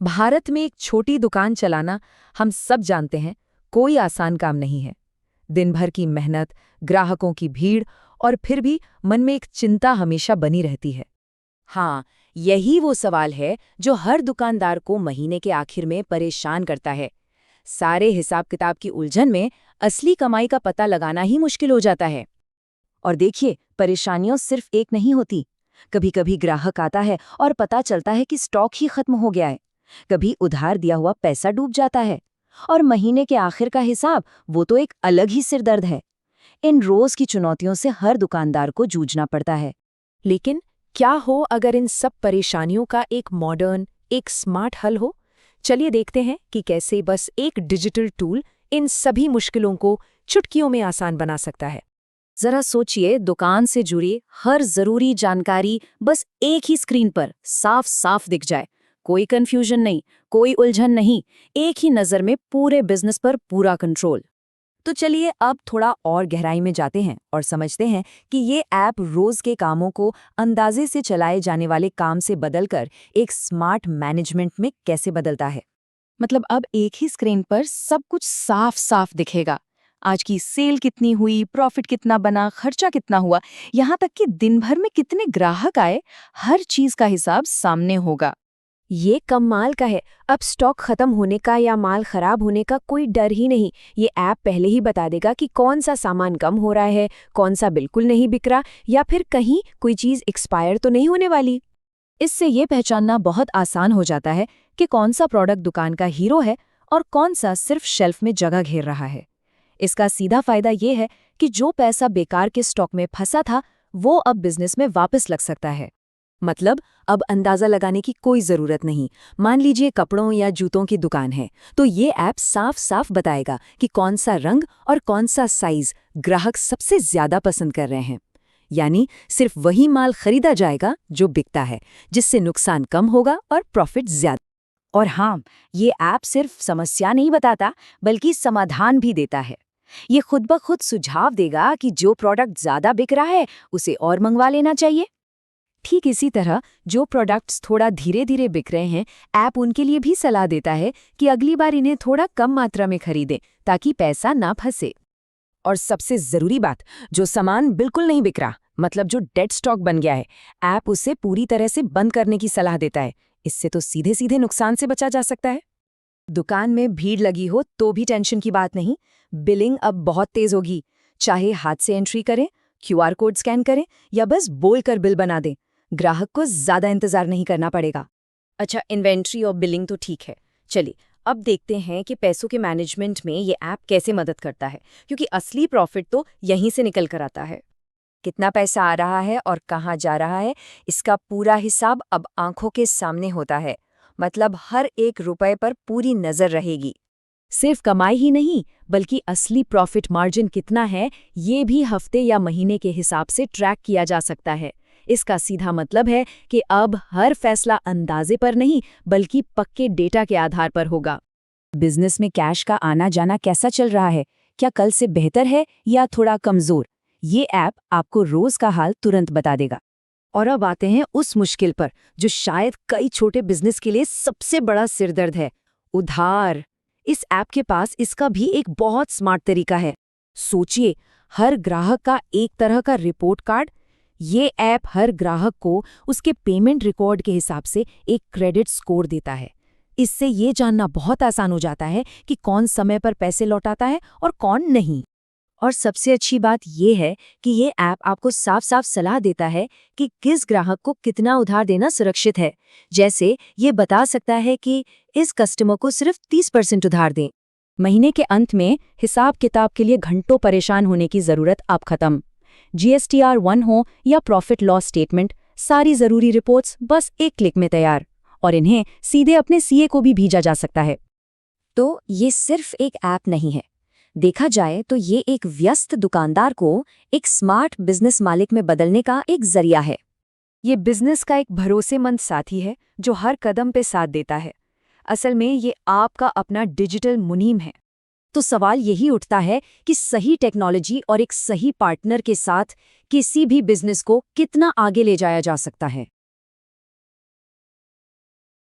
भारत में एक छोटी दुकान चलाना, हम सब जानते हैं, कोई आसान काम नहीं है। दिन भर की मेहनत, ग्राहकों की भीड़ और फिर भी मन में एक चिंता हमेशा बनी रहती है। हाँ, यही वो सवाल है जो हर दुकानदार को महीने के आखिर में परेशान करता है। सारे हिसाब किताब की उलझन में असली कमाई का पता लगाना ही मुश्किल हो जाता है। और देखिए, परेशानियों सिर्फ एक नहीं होती। कभी-कभी ग्राहक आता है और पता चलता है कि स्टॉक ही खत्म हो गया है। कभी उधार दिया हुआ पैसा डूब जाता है। और महीने के आखिर का हिसाब, वो तो एक अलग ही सिरदर्द है। इन रोज की चुनौतियों से हर दुकानदार को जूझना पड़ता है। लेकिन क्या हो अगर इन सब परेशानियों का एक मॉडर्न, एक स्मार्ट हल हो? चलिए देखते हैं कि कैसे बस एक डिजिटल टूल इन सभी मुश्किलों को चुटकियों में आसान बना सकता है। जरा सोचिए, दुकान से जुड़ी हर जरूरी जानकारी बस एक ही स्क्रीन पर साफ साफ दिख जाए। कोई कंफ्यूजन नहीं, कोई उलझन नहीं, एक ही नज़र में पूरे बिजनेस पर पूरा कंट्रोल। तो चलिए अब थोड़ा और गहराई में जाते हैं और समझते हैं कि ये ऐप रोज के कामों को अंदाजे से चलाए जाने वाले काम से बदलकर एक स्मार्ट मैनेजमेंट में कैसे बदलता है। मतलब अब एक ही स्क्रीन पर सब कुछ साफ साफ दिखेगा। आज की सेल कितनी हुई, प्रॉफिट कितना बना, खर्चा कितना हुआ, यहाँ तक कि दिन भर में कितने ग्राहक आए, हर चीज का हिसाब सामने होगा। ये कमाल का है। अब स्टॉक खत्म होने का या माल खराब होने का कोई डर ही नहीं। ये ऐप पहले ही बता देगा कि कौन सा सामान कम हो रहा है, कौन सा बिल्कुल नहीं बिक रहा, या फिर कहीं कोई चीज एक्सपायर तो नहीं होने वाली। इससे ये पहचानना बहुत आसान हो जाता है कि कौन सा प्रोडक्ट दुकान का हीरो है और कौन सा सिर्फ शेल्फ में जगह घेर रहा है। इसका सीधा फायदा ये है कि जो पैसा बेकार के स्टॉक में फंसा था, वो अब बिजनेस में वापस लग सकता है। मतलब अब अंदाजा लगाने की कोई जरूरत नहीं। मान लीजिए कपड़ों या जूतों की दुकान है, तो ये ऐप साफ साफ बताएगा कि कौन सा रंग और कौन सा साइज ग्राहक सबसे ज्यादा पसंद कर रहे हैं। यानी सिर्फ वही माल खरीदा जाएगा जो बिकता है, जिससे नुकसान कम होगा और प्रॉफिट ज्यादा। और हाँ, ये ऐप सिर्फ समस्या नहीं बताता, बल्कि समाधान भी देता है। ये खुद ब खुद सुझाव देगा कि जो प्रोडक्ट ज्यादा बिक रहा है, उसे और मंगवा लेना चाहिए। ठीक इसी तरह जो प्रोडक्ट्स थोड़ा धीरे धीरे बिक रहे हैं, ऐप उनके लिए भी सलाह देता है कि अगली बार इन्हें थोड़ा कम मात्रा में खरीदें, ताकि पैसा ना फंसे। और सबसे जरूरी बात, जो सामान बिल्कुल नहीं बिक रहा, मतलब जो डेड स्टॉक बन गया है, ऐप उसे पूरी तरह से बंद करने की सलाह देता है। इससे तो सीधे सीधे नुकसान से बचा जा सकता है। दुकान में भीड़ लगी हो तो भी टेंशन की बात नहीं। बिलिंग अब बहुत तेज होगी। चाहे हाथ से एंट्री करें, क्यूआर कोड स्कैन करें या बस बोलकर बिल बना दें, ग्राहक को ज्यादा इंतजार नहीं करना पड़ेगा। अच्छा, इन्वेंट्री और बिलिंग तो ठीक है। चलिए अब देखते हैं कि पैसों के मैनेजमेंट में ये ऐप कैसे मदद करता है, क्योंकि असली प्रॉफिट तो यहीं से निकल कर आता है। कितना पैसा आ रहा है और कहाँ जा रहा है, इसका पूरा हिसाब अब आंखों के सामने होता है। मतलब हर एक रुपए पर पूरी नजर रहेगी। सिर्फ कमाई ही नहीं, बल्कि असली प्रॉफिट मार्जिन कितना है, ये भी हफ्ते या महीने के हिसाब से ट्रैक किया जा सकता है। इसका सीधा मतलब है कि अब हर फैसला अंदाजे पर नहीं, बल्कि पक्के डेटा के आधार पर होगा। बिजनेस में कैश का आना जाना कैसा चल रहा है, क्या कल से बेहतर है या थोड़ा कमजोर, ये ऐप आपको रोज का हाल तुरंत बता देगा। और अब आते हैं उस मुश्किल पर जो शायद कई छोटे बिजनेस के लिए सबसे बड़ा सिरदर्द है, उधार। इस ऐप के पास इसका भी एक बहुत स्मार्ट तरीका है। सोचिए, हर ग्राहक का एक तरह का रिपोर्ट कार्ड। ये ऐप हर ग्राहक को उसके पेमेंट रिकॉर्ड के हिसाब से एक क्रेडिट स्कोर देता है। इससे ये जानना बहुत आसान हो जाता है कि कौन समय पर पैसे लौटाता है और कौन नहीं। और सबसे अच्छी बात यह है कि ये ऐप आपको साफ साफ सलाह देता है कि किस ग्राहक को कितना उधार देना सुरक्षित है। जैसे ये बता सकता है कि इस कस्टमर को सिर्फ 30% उधार दें। महीने के अंत में हिसाब किताब के लिए घंटों परेशान होने की जरूरत अब खत्म। GSTR 1 हो या प्रॉफिट लॉस स्टेटमेंट, सारी जरूरी रिपोर्ट्स बस एक क्लिक में तैयार, और इन्हें सीधे अपने CA को भी भेजा जा सकता है। तो ये सिर्फ एक ऐप नहीं है, देखा जाए तो ये एक व्यस्त दुकानदार को एक स्मार्ट बिजनेस मालिक में बदलने का एक जरिया है। ये बिजनेस का एक भरोसेमंद साथी है जो हर कदम पे साथ देता है। असल में ये आपका अपना डिजिटल मुनीम है। तो सवाल यही उठता है कि सही टेक्नोलॉजी और एक सही पार्टनर के साथ किसी भी बिजनेस को कितना आगे ले जाया जा सकता है।